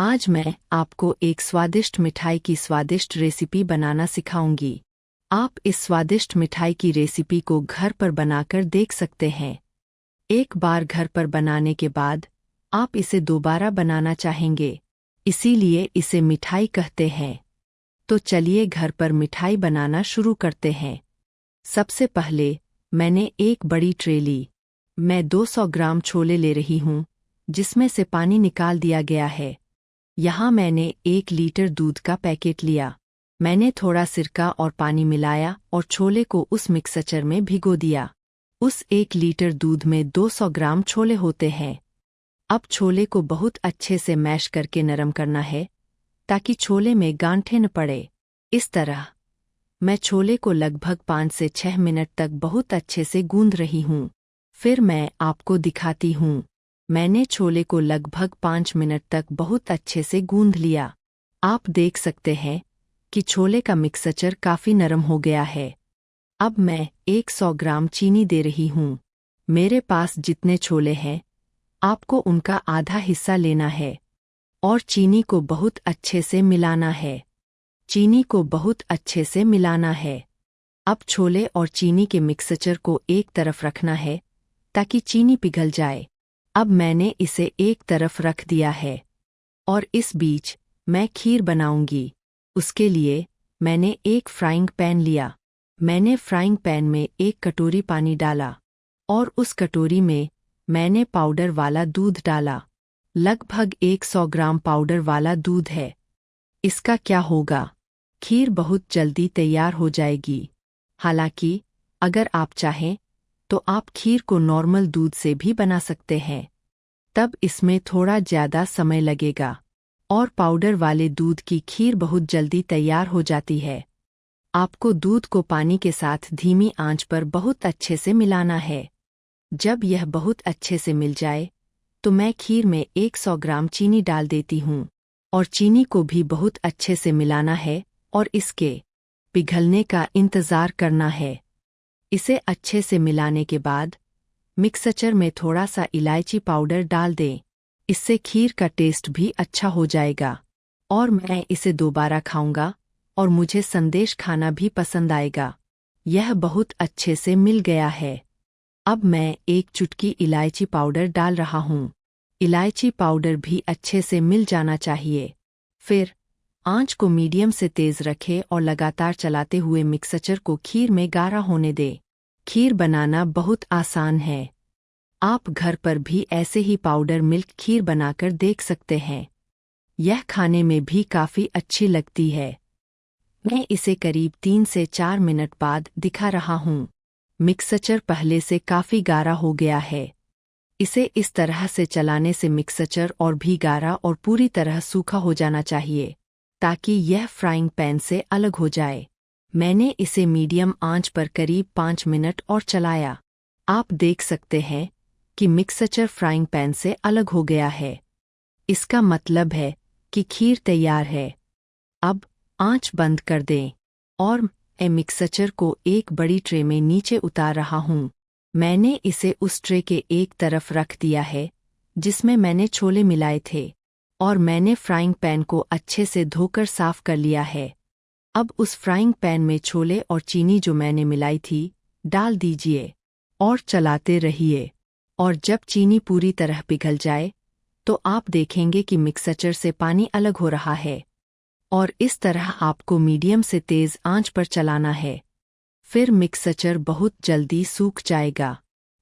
आज मैं आपको एक स्वादिष्ट मिठाई की स्वादिष्ट रेसिपी बनाना सिखाऊंगी। आप इस स्वादिष्ट मिठाई की रेसिपी को घर पर बनाकर देख सकते हैं। एक बार घर पर बनाने के बाद आप इसे दोबारा बनाना चाहेंगे, इसीलिए इसे मिठाई कहते हैं। तो चलिए घर पर मिठाई बनाना शुरू करते हैं। सबसे पहले मैंने एक बड़ी ट्रे ली। मैं 200 ग्राम छोले ले रही हूँ, जिसमें से पानी निकाल दिया गया है। यहाँ मैंने 1 लीटर दूध का पैकेट लिया। मैंने थोड़ा सिरका और पानी मिलाया और छोले को उस मिक्सचर में भिगो दिया। उस 1 लीटर दूध में 200 ग्राम छोले होते हैं। अब छोले को बहुत अच्छे से मैश करके नरम करना है, ताकि छोले में गांठें न पड़े। इस तरह मैं छोले को लगभग 5 से 6 मिनट तक बहुत अच्छे से गूंद रही हूँ। फिर मैं आपको दिखाती हूँ। मैंने छोले को लगभग 5 मिनट तक बहुत अच्छे से गूंद लिया। आप देख सकते हैं कि छोले का मिक्सचर काफ़ी नरम हो गया है। अब मैं 100 ग्राम चीनी दे रही हूँ। मेरे पास जितने छोले हैं, आपको उनका आधा हिस्सा लेना है और चीनी को बहुत अच्छे से मिलाना है। चीनी को बहुत अच्छे से मिलाना है। अब छोले और चीनी के मिक्सचर को एक तरफ रखना है, ताकि चीनी पिघल जाए। अब मैंने इसे एक तरफ रख दिया है और इस बीच मैं खीर बनाऊंगी। उसके लिए मैंने एक फ्राइंग पैन लिया। मैंने फ्राइंग पैन में 1 कटोरी पानी डाला और उस कटोरी में मैंने पाउडर वाला दूध डाला। लगभग 100 ग्राम पाउडर वाला दूध है। इसका क्या होगा? खीर बहुत जल्दी तैयार हो जाएगी। हालांकि अगर आप चाहें तो आप खीर को नॉर्मल दूध से भी बना सकते हैं। तब इसमें थोड़ा ज़्यादा समय लगेगा और पाउडर वाले दूध की खीर बहुत जल्दी तैयार हो जाती है। आपको दूध को पानी के साथ धीमी आंच पर बहुत अच्छे से मिलाना है। जब यह बहुत अच्छे से मिल जाए तो मैं खीर में 100 ग्राम चीनी डाल देती हूँ और चीनी को भी बहुत अच्छे से मिलाना है और इसके पिघलने का इंतज़ार करना है। इसे अच्छे से मिलाने के बाद मिक्सचर में थोड़ा सा इलायची पाउडर डाल दें। इससे खीर का टेस्ट भी अच्छा हो जाएगा और मैं इसे दोबारा खाऊंगा और मुझे संदेश खाना भी पसंद आएगा। यह बहुत अच्छे से मिल गया है। अब मैं 1 चुटकी इलायची पाउडर डाल रहा हूँ। इलायची पाउडर भी अच्छे से मिल जाना चाहिए। फिर आंच को मीडियम से तेज़ रखें और लगातार चलाते हुए मिक्सचर को खीर में गाढ़ा होने दें। खीर बनाना बहुत आसान है। आप घर पर भी ऐसे ही पाउडर मिल्क खीर बनाकर देख सकते हैं। यह खाने में भी काफ़ी अच्छी लगती है। मैं इसे करीब 3 से 4 मिनट बाद दिखा रहा हूँ। मिक्सचर पहले से काफ़ी गाढ़ा हो गया है। इसे इस तरह से चलाने से मिक्सचर और भी गाढ़ा और पूरी तरह सूखा हो जाना चाहिए, ताकि यह फ्राइंग पैन से अलग हो जाए। मैंने इसे मीडियम आंच पर करीब 5 मिनट और चलाया। आप देख सकते हैं कि मिक्सचर फ्राइंग पैन से अलग हो गया है। इसका मतलब है कि खीर तैयार है। अब आंच बंद कर दें और मैं मिक्सचर को एक बड़ी ट्रे में नीचे उतार रहा हूँ। मैंने इसे उस ट्रे के एक तरफ रख दिया है जिसमें मैंने छोले मिलाए थे और मैंने फ्राइंग पैन को अच्छे से धोकर साफ कर लिया है। अब उस फ्राइंग पैन में छोले और चीनी जो मैंने मिलाई थी डाल दीजिए और चलाते रहिए। और जब चीनी पूरी तरह पिघल जाए तो आप देखेंगे कि मिक्सचर से पानी अलग हो रहा है और इस तरह आपको मीडियम से तेज़ आंच पर चलाना है। फिर मिक्सचर बहुत जल्दी सूख जाएगा।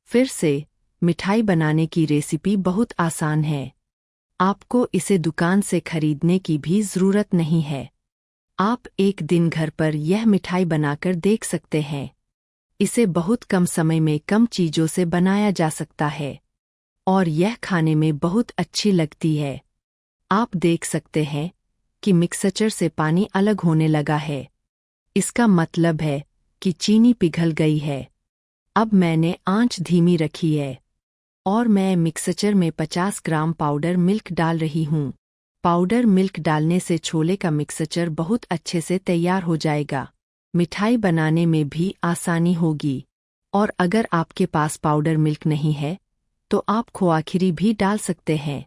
फिर से मिठाई बनाने की रेसिपी बहुत आसान है। आपको इसे दुकान से खरीदने की भी ज़रूरत नहीं है। आप एक दिन घर पर यह मिठाई बनाकर देख सकते हैं। इसे बहुत कम समय में कम चीज़ों से बनाया जा सकता है और यह खाने में बहुत अच्छी लगती है। आप देख सकते हैं कि मिक्सचर से पानी अलग होने लगा है। इसका मतलब है कि चीनी पिघल गई है। अब मैंने आंच धीमी रखी है और मैं मिक्सचर में 50 ग्राम पाउडर मिल्क डाल रही हूँ। पाउडर मिल्क डालने से छोले का मिक्सचर बहुत अच्छे से तैयार हो जाएगा। मिठाई बनाने में भी आसानी होगी। और अगर आपके पास पाउडर मिल्क नहीं है तो आप खोआ खीरी भी डाल सकते हैं।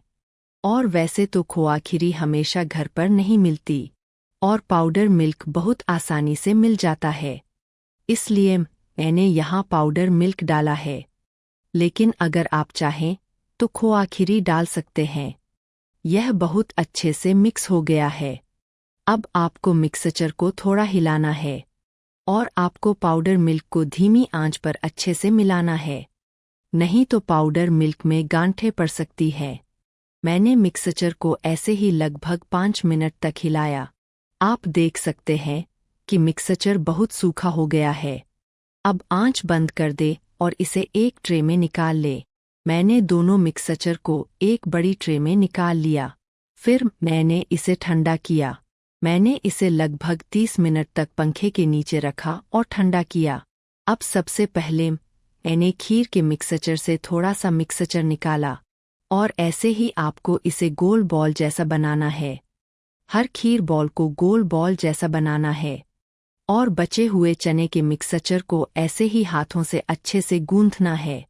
और वैसे तो खोआ खीरी हमेशा घर पर नहीं मिलती और पाउडर मिल्क बहुत आसानी से मिल जाता है, इसलिए मैंने यहाँ पाउडर मिल्क डाला है। लेकिन अगर आप चाहें तो खोआ खीरी डाल सकते हैं। यह बहुत अच्छे से मिक्स हो गया है। अब आपको मिक्सचर को थोड़ा हिलाना है और आपको पाउडर मिल्क को धीमी आंच पर अच्छे से मिलाना है, नहीं तो पाउडर मिल्क में गांठें पड़ सकती है। मैंने मिक्सचर को ऐसे ही लगभग 5 मिनट तक हिलाया। आप देख सकते हैं कि मिक्सचर बहुत सूखा हो गया है। अब आंच बंद कर दे और इसे एक ट्रे में निकाल ले। मैंने दोनों मिक्सचर को एक बड़ी ट्रे में निकाल लिया। फिर मैंने इसे ठंडा किया। मैंने इसे लगभग 30 मिनट तक पंखे के नीचे रखा और ठंडा किया। अब सबसे पहले मैंने खीर के मिक्सचर से थोड़ा सा मिक्सचर निकाला और ऐसे ही आपको इसे गोल बॉल जैसा बनाना है। हर खीर बॉल को गोल बॉल जैसा बनाना है और बचे हुए चने के मिक्सचर को ऐसे ही हाथों से अच्छे से गूंथना है।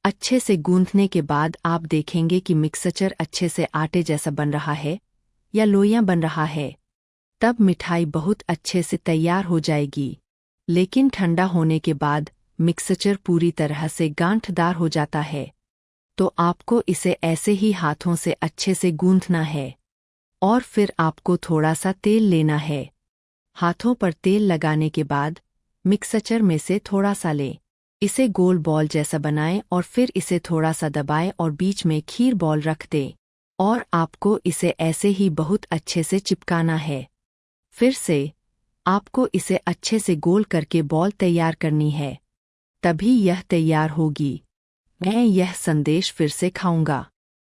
अच्छे से गूंथने के बाद आप देखेंगे कि मिक्सचर अच्छे से आटे जैसा बन रहा है या लोइयां बन रहा है। तब मिठाई बहुत अच्छे से तैयार हो जाएगी। लेकिन ठंडा होने के बाद मिक्सचर पूरी तरह से गांठदार हो जाता है, तो आपको इसे ऐसे ही हाथों से अच्छे से गूंथना है और फिर आपको थोड़ा सा तेल लेना है। हाथों पर तेल लगाने के बाद मिक्सचर में से थोड़ा सा लें, इसे गोल बॉल जैसा बनाएं और फिर इसे थोड़ा सा दबाएं और बीच में खीर बॉल रख दें और आपको इसे ऐसे ही बहुत अच्छे से चिपकाना है। फिर से आपको इसे अच्छे से गोल करके बॉल तैयार करनी है, तभी यह तैयार होगी। मैं यह संदेश फिर से खाऊंगा।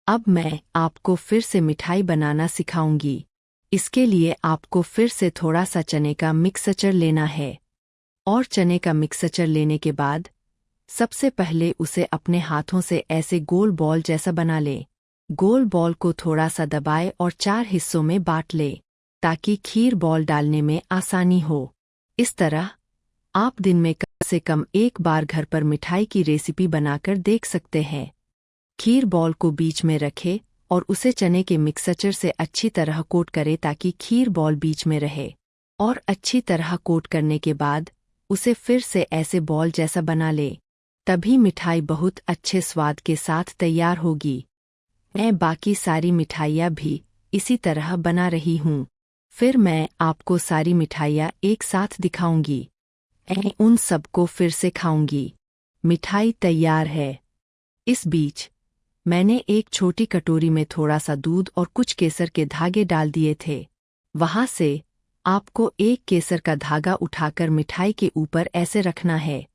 अब मैं आपको फिर से मिठाई बनाना सिखाऊंगी। इसके लिए आपको फिर से थोड़ा सा चने का मिक्सचर लेना है और चने का मिक्सचर लेने के बाद सबसे पहले उसे अपने हाथों से ऐसे गोल बॉल जैसा बना ले। गोल बॉल को थोड़ा सा दबाए और 4 हिस्सों में बांट ले ताकि खीर बॉल डालने में आसानी हो। इस तरह आप दिन में कम से कम एक बार घर पर मिठाई की रेसिपी बनाकर देख सकते हैं। खीर बॉल को बीच में रखें और उसे चने के मिक्सचर से अच्छी तरह कोट करें ताकि खीर बॉल बीच में रहे और अच्छी तरह कोट करने के बाद उसे फिर से ऐसे बॉल जैसा बना ले, तभी मिठाई बहुत अच्छे स्वाद के साथ तैयार होगी। मैं बाकी सारी मिठाइयाँ भी इसी तरह बना रही हूँ। फिर मैं आपको सारी मिठाइयाँ एक साथ दिखाऊंगी। मैं उन सबको फिर से खाऊंगी। मिठाई तैयार है। इस बीच मैंने एक छोटी कटोरी में थोड़ा सा दूध और कुछ केसर के धागे डाल दिए थे। वहां से आपको एक केसर का धागा उठाकर मिठाई के ऊपर ऐसे रखना है।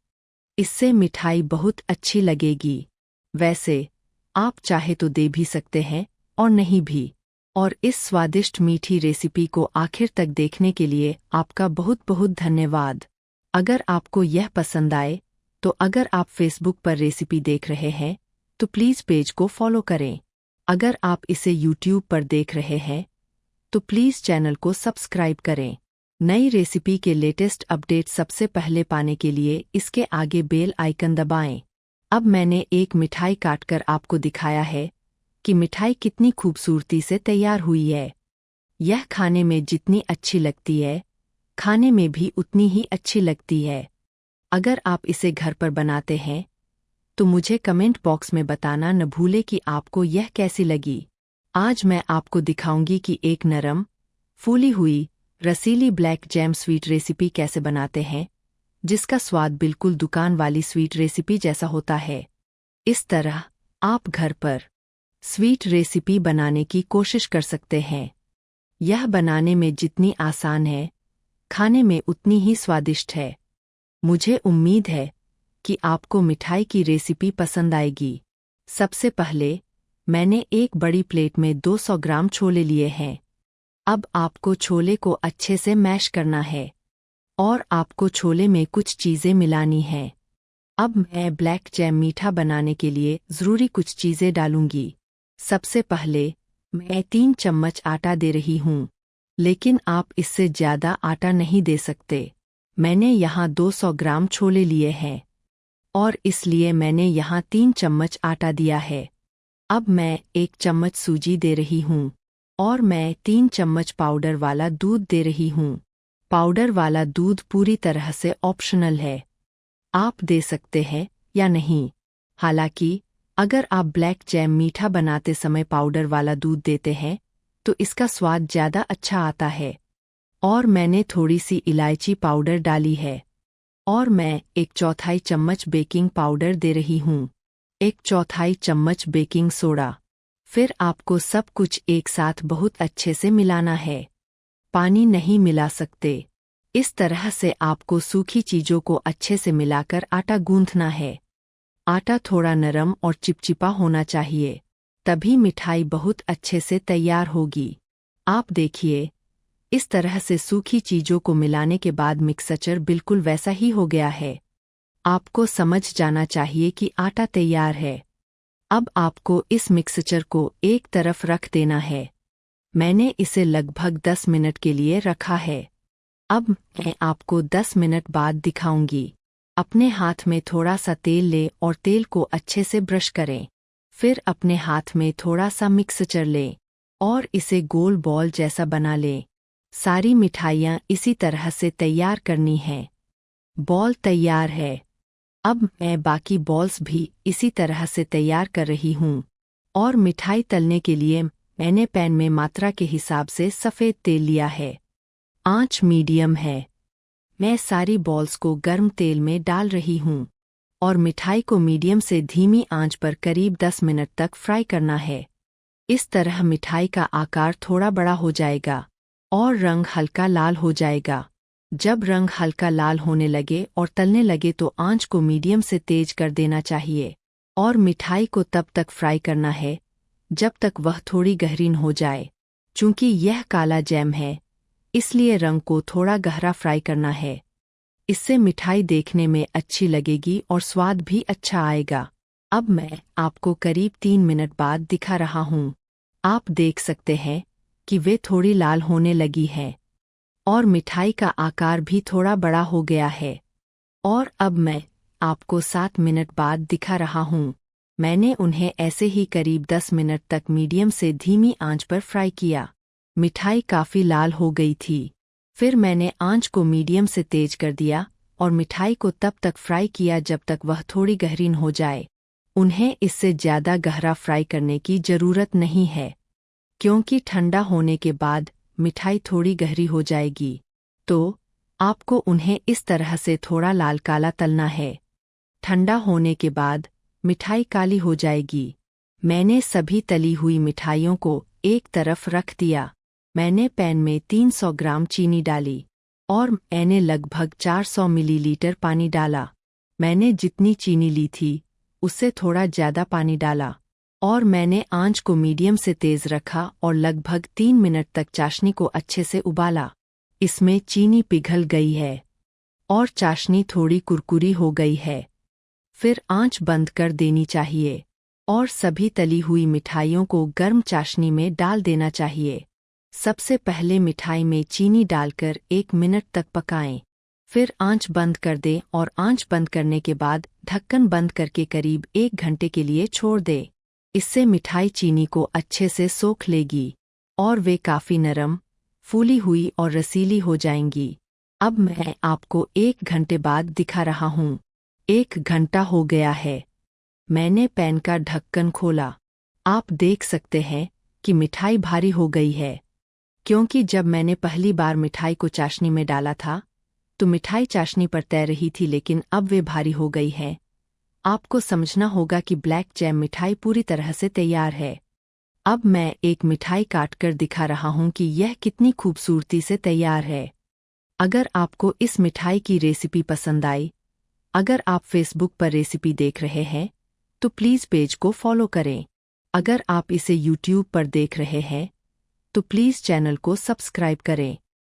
इससे मिठाई बहुत अच्छी लगेगी। वैसे आप चाहे तो दे भी सकते हैं और नहीं भी। और इस स्वादिष्ट मीठी रेसिपी को आखिर तक देखने के लिए आपका बहुत बहुत धन्यवाद। अगर आपको यह पसंद आए तो अगर आप फेसबुक पर रेसिपी देख रहे हैं तो प्लीज़ पेज को फॉलो करें। अगर आप इसे यूट्यूब पर देख रहे हैं तो प्लीज़ चैनल को सब्सक्राइब करें। नई रेसिपी के लेटेस्ट अपडेट सबसे पहले पाने के लिए इसके आगे बेल आइकन दबाएं। अब मैंने एक मिठाई काटकर आपको दिखाया है कि मिठाई कितनी खूबसूरती से तैयार हुई है। यह खाने में जितनी अच्छी लगती है, खाने में भी उतनी ही अच्छी लगती है। अगर आप इसे घर पर बनाते हैं तो मुझे कमेंट बॉक्स में बताना न भूले कि आपको यह कैसी लगी। आज मैं आपको दिखाऊंगी कि एक नरम, फूली हुई, रसीली ब्लैक जैम स्वीट रेसिपी कैसे बनाते हैं, जिसका स्वाद बिल्कुल दुकान वाली स्वीट रेसिपी जैसा होता है। इस तरह आप घर पर स्वीट रेसिपी बनाने की कोशिश कर सकते हैं। यह बनाने में जितनी आसान है, खाने में उतनी ही स्वादिष्ट है। मुझे उम्मीद है कि आपको मिठाई की रेसिपी पसंद आएगी। सबसे पहले मैंने एक बड़ी प्लेट में 200 ग्राम छोले लिए हैं। अब आपको छोले को अच्छे से मैश करना है और आपको छोले में कुछ चीज़ें मिलानी हैं। अब मैं ब्लैक जैम मीठा बनाने के लिए ज़रूरी कुछ चीज़ें डालूंगी। सबसे पहले मैं 3 चम्मच आटा दे रही हूँ, लेकिन आप इससे ज़्यादा आटा नहीं दे सकते। मैंने यहाँ 200 ग्राम छोले लिए हैं और इसलिए मैंने यहाँ 3 चम्मच आटा दिया है। अब मैं 1 चम्मच सूजी दे रही हूँ और मैं 3 चम्मच पाउडर वाला दूध दे रही हूँ। पाउडर वाला दूध पूरी तरह से ऑप्शनल है, आप दे सकते हैं या नहीं। हालांकि अगर आप ब्लैक जैम मीठा बनाते समय पाउडर वाला दूध देते हैं तो इसका स्वाद ज़्यादा अच्छा आता है। और मैंने थोड़ी सी इलायची पाउडर डाली है और मैं 1/4 चम्मच बेकिंग पाउडर दे रही हूँ, 1/4 चम्मच बेकिंग सोडा। फिर आपको सब कुछ एक साथ बहुत अच्छे से मिलाना है, पानी नहीं मिला सकते। इस तरह से आपको सूखी चीज़ों को अच्छे से मिलाकर आटा गूंथना है। आटा थोड़ा नरम और चिपचिपा होना चाहिए, तभी मिठाई बहुत अच्छे से तैयार होगी। आप देखिए, इस तरह से सूखी चीज़ों को मिलाने के बाद मिक्सचर बिल्कुल वैसा ही हो गया है। आपको समझ जाना चाहिए कि आटा तैयार है। अब आपको इस मिक्सचर को एक तरफ रख देना है। मैंने इसे लगभग 10 मिनट के लिए रखा है। अब मैं आपको 10 मिनट बाद दिखाऊंगी। अपने हाथ में थोड़ा सा तेल लें और तेल को अच्छे से ब्रश करें। फिर अपने हाथ में थोड़ा सा मिक्सचर लें और इसे गोल बॉल जैसा बना लें। सारी मिठाइयाँ इसी तरह से तैयार करनी हैं। बॉल तैयार है। अब मैं बाकी बॉल्स भी इसी तरह से तैयार कर रही हूँ। और मिठाई तलने के लिए मैंने पैन में मात्रा के हिसाब से सफ़ेद तेल लिया है। आंच मीडियम है। मैं सारी बॉल्स को गर्म तेल में डाल रही हूँ और मिठाई को मीडियम से धीमी आंच पर करीब 10 मिनट तक फ्राई करना है। इस तरह मिठाई का आकार थोड़ा बड़ा हो जाएगा और रंग हल्का लाल हो जाएगा। जब रंग हल्का लाल होने लगे और तलने लगे तो आंच को मीडियम से तेज कर देना चाहिए और मिठाई को तब तक फ्राई करना है जब तक वह थोड़ी गहरीन हो जाए। चूंकि यह काला जैम है, इसलिए रंग को थोड़ा गहरा फ्राई करना है। इससे मिठाई देखने में अच्छी लगेगी और स्वाद भी अच्छा आएगा। अब मैं आपको करीब 3 मिनट बाद दिखा रहा हूँ। आप देख सकते हैं कि वे थोड़ी लाल होने लगी है और मिठाई का आकार भी थोड़ा बड़ा हो गया है। और अब मैं आपको 7 मिनट बाद दिखा रहा हूँ। मैंने उन्हें ऐसे ही करीब 10 मिनट तक मीडियम से धीमी आंच पर फ्राई किया। मिठाई काफ़ी लाल हो गई थी। फिर मैंने आंच को मीडियम से तेज कर दिया और मिठाई को तब तक फ्राई किया जब तक वह थोड़ी गहरीन हो जाए। उन्हें इससे ज़्यादा गहरा फ्राई करने की ज़रूरत नहीं है, क्योंकि ठंडा होने के बाद मिठाई थोड़ी गहरी हो जाएगी। तो आपको उन्हें इस तरह से थोड़ा लाल काला तलना है। ठंडा होने के बाद मिठाई काली हो जाएगी। मैंने सभी तली हुई मिठाइयों को एक तरफ रख दिया। मैंने पैन में 300 ग्राम चीनी डाली और मैंने लगभग 400 मिलीलीटर पानी डाला। मैंने जितनी चीनी ली थी उससे थोड़ा ज़्यादा पानी डाला और मैंने आंच को मीडियम से तेज़ रखा और लगभग 3 मिनट तक चाशनी को अच्छे से उबाला। इसमें चीनी पिघल गई है और चाशनी थोड़ी कुरकुरी हो गई है। फिर आंच बंद कर देनी चाहिए और सभी तली हुई मिठाइयों को गर्म चाशनी में डाल देना चाहिए। सबसे पहले मिठाई में चीनी डालकर 1 मिनट तक पकाएं। फिर आंच बंद कर दें और आंच बंद करने के बाद ढक्कन बंद करके करीब 1 घंटे के लिए छोड़ दें। इससे मिठाई चीनी को अच्छे से सोख लेगी और वे काफ़ी नरम, फूली हुई और रसीली हो जाएंगी। अब मैं आपको 1 घंटे बाद दिखा रहा हूँ। 1 घंटा हो गया है। मैंने पैन का ढक्कन खोला। आप देख सकते हैं कि मिठाई भारी हो गई है, क्योंकि जब मैंने पहली बार मिठाई को चाशनी में डाला था तो मिठाई चाशनी पर तैर रही थी, लेकिन अब वे भारी हो गई है। आपको समझना होगा कि ब्लैक जैम मिठाई पूरी तरह से तैयार है। अब मैं एक मिठाई काटकर दिखा रहा हूँ कि यह कितनी खूबसूरती से तैयार है। अगर आपको इस मिठाई की रेसिपी पसंद आई, अगर आप फेसबुक पर रेसिपी देख रहे हैं तो प्लीज़ पेज को फॉलो करें। अगर आप इसे यूट्यूब पर देख रहे हैं तो प्लीज़ चैनल को सब्सक्राइब करें।